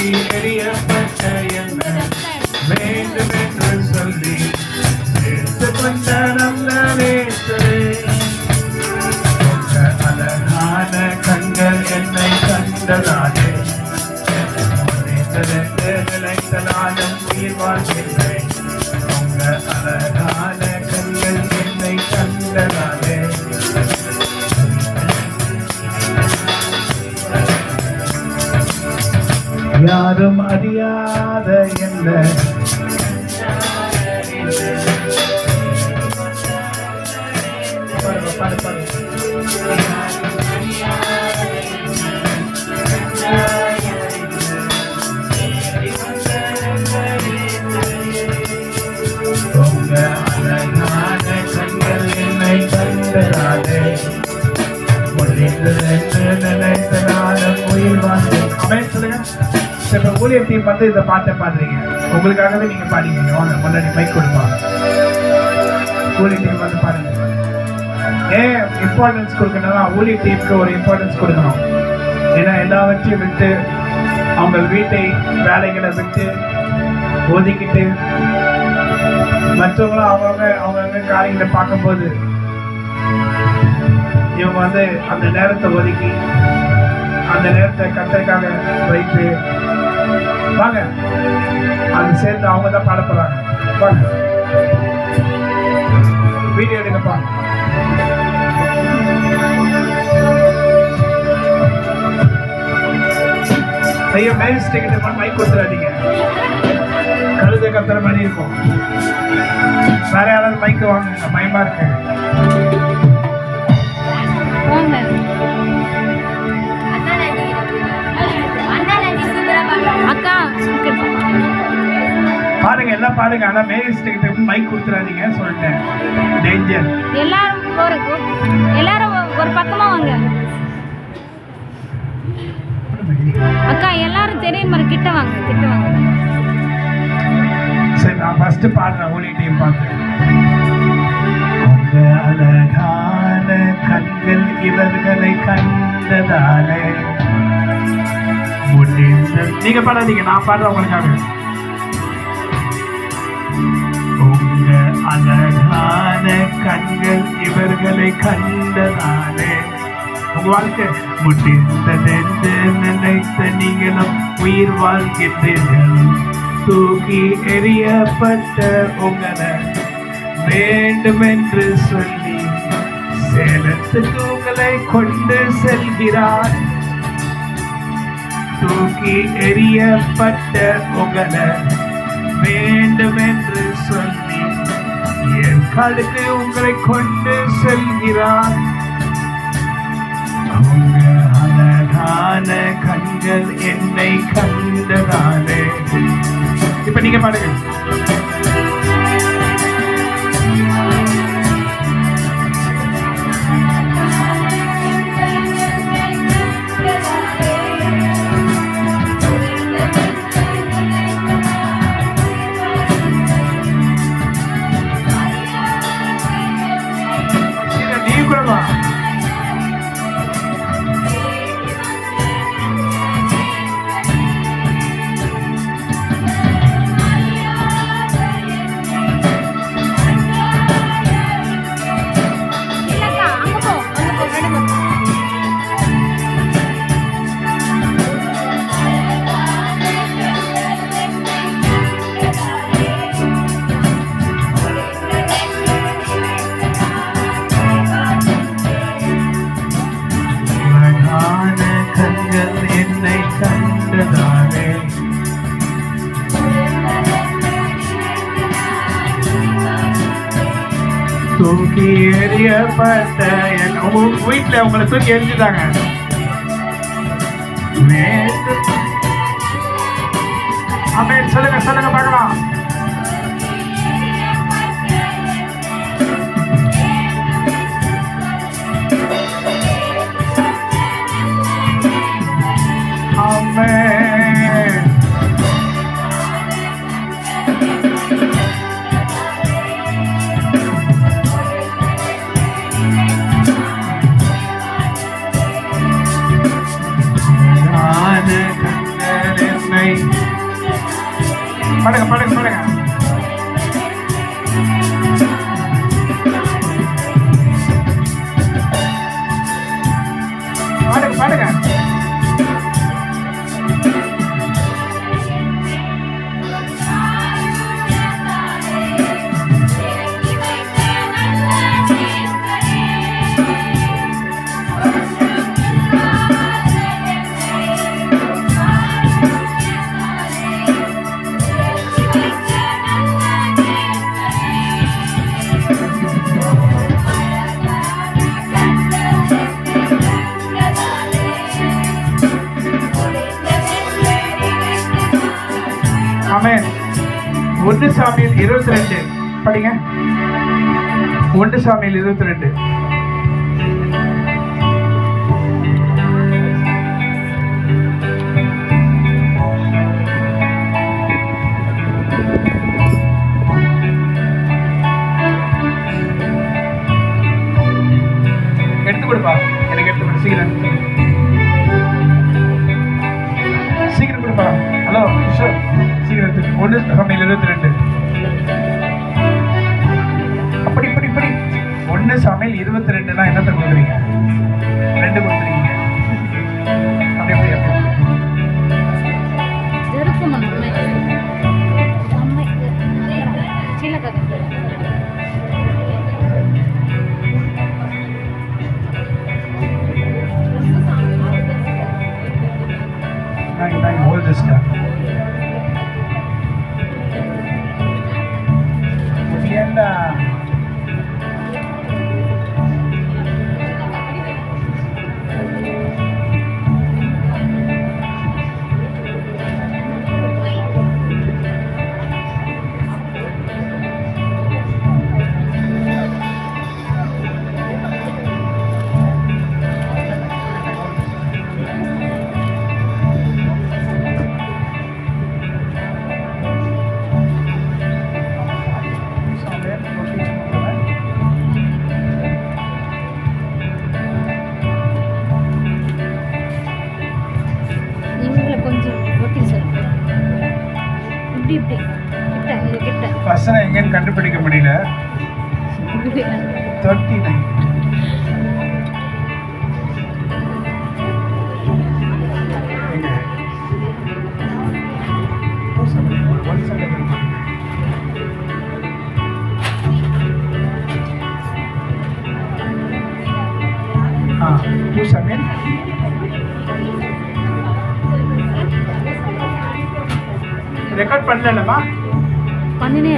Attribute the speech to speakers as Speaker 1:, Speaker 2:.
Speaker 1: தூக்கி எறியப்பட்ட என்ன வேண்டும் என்று சொல்லி எடுத்துக்கொண்ட நல்ல நேசரே, உங்க அழகான கண்கள் என்னை கண்டதாலே நிலைத்த நாளும் உயிர் வாழ்கின்றேன். உங்க அழகான கண்கள் என்னை கண்டதாலே யாரும் அறியாத என்ன உங்க அழகான கண்கள் என்னை கண்டதாலே நினைத்த நாளும் உயிர் வாழ்ந்தேன். அவன் சொல்லுங்க. இப்போ ஊழியர் டீம் வந்து இந்த பாட்டை பாடுறீங்க, உங்களுக்காகவே நீங்க பாடிங்க. வாங்க முன்னாடி மைக் கொடுப்பாங்க. ஊழியர் டீம் வந்து பாடுங்க. ஏன் இம்பார்ட்டன்ஸ் கொடுக்கணும்னா ஊழியர் டீமுக்கு ஒரு இம்பார்ட்டன்ஸ் கொடுக்கணும். ஏன்னா எல்லாவற்றையும் விட்டு அவங்க வீட்டை வேலைகளை விட்டு ஒதுக்கிட்டு மற்றவங்களும் அவங்கவுங்க காரியங்களை பார்க்கும்போது இவங்க வந்து அந்த நேரத்தை ஒதுக்கி அந்த நேரத்தை கர்த்தருக்காக வைத்து வாங்க அது சேர்ந்து அவங்க தான் பாட போறாங்க. வாங்க வீடியோ எடுங்கப்பா. ஐயோ மேஜிஸ்ட்ரேட் கிட்ட மைக் கொடுத்துடாதீங்க, கழுத கத்துற மாதிரி இருக்கும். வேற யாராவது மைக்கு வாங்க, பயமா இருக்கு. பாருங்க எல்லாம் பாருங்க, ஆனா மேஜிஸ்ட்ரேட் கிட்ட மைக் கொடுத்துடாதீங்க சொல்லிட்டேன். டேஞ்சர்.
Speaker 2: எல்லாரும் ஒரு பக்கமா வாங்க அக்கா, எல்லாரும் தெரியும் மாதிரி கிட்ட வாங்க, கிட்ட வாங்க.
Speaker 1: சரி நான் ஃபர்ஸ்ட் பாடுறேன். ஊழியர் டீம் பார்த்து உங்க அழகான கண்கள் இவர்களை கண்டதாலே முடிந்த. நீங்க பாடாதீங்க, நான் பாடுறேன் உங்களுக்காக. உங்க அழகான கண்கள் இவர்களை கண்டதாலே உங்க வாழ்க்கை முடிந்ததென்று நினைத்த நீங்களும் உயிர் வாழ்கின்றீர்கள். தூக்கி எறியப்பட்ட உங்களை வேண்டும் என்று சொல்லி சேலத்துக்கு உங்களை கொண்டு செல்கிறார். தூக்கி எறியப்பட்ட உங்களை வேண்டும் என்று சொல்லி என் காலுக்கு உங்களை கொண்டு செல்கிறார். அவங்க அழகான கண்கள் என்னை கண்டதாலே. இப்ப நீங்க பாருங்க. நீ கூட வா. என்னை கண்டதாலே தூக்கி எறியப்பட்ட வீட்டுல உங்களை தூக்கி எரிஞ்சுட்டாங்க. சொல்லுங்க சொல்லுங்க பார்க்கலாம். 1 சாமியில் 22 படிங்க. 1 சாமியில் 22. எடுத்து கொடுப்பா, எனக்கு எடுத்து கொடு சீக்கிரம். சீக்கிரம் கொடுப்பா. ஹலோ கிஷோர், சீக்கிரம் எடுத்து. 1 சாமியில் 22. அப்படி இப்படி இப்படி 1 சாமியில் 22னா என்னத்தை கொடுக்குறீங்க? 2 கொடுத்துருக்கீங்க. அப்படி அப்படி அப்படி நான் hold this down. ஏண்டா பசங்க எங்கன்னு கண்டுபிடிக்க முடியல. 39. ரெக்கார்ட் பண்ணலமா?
Speaker 2: பண்ணினே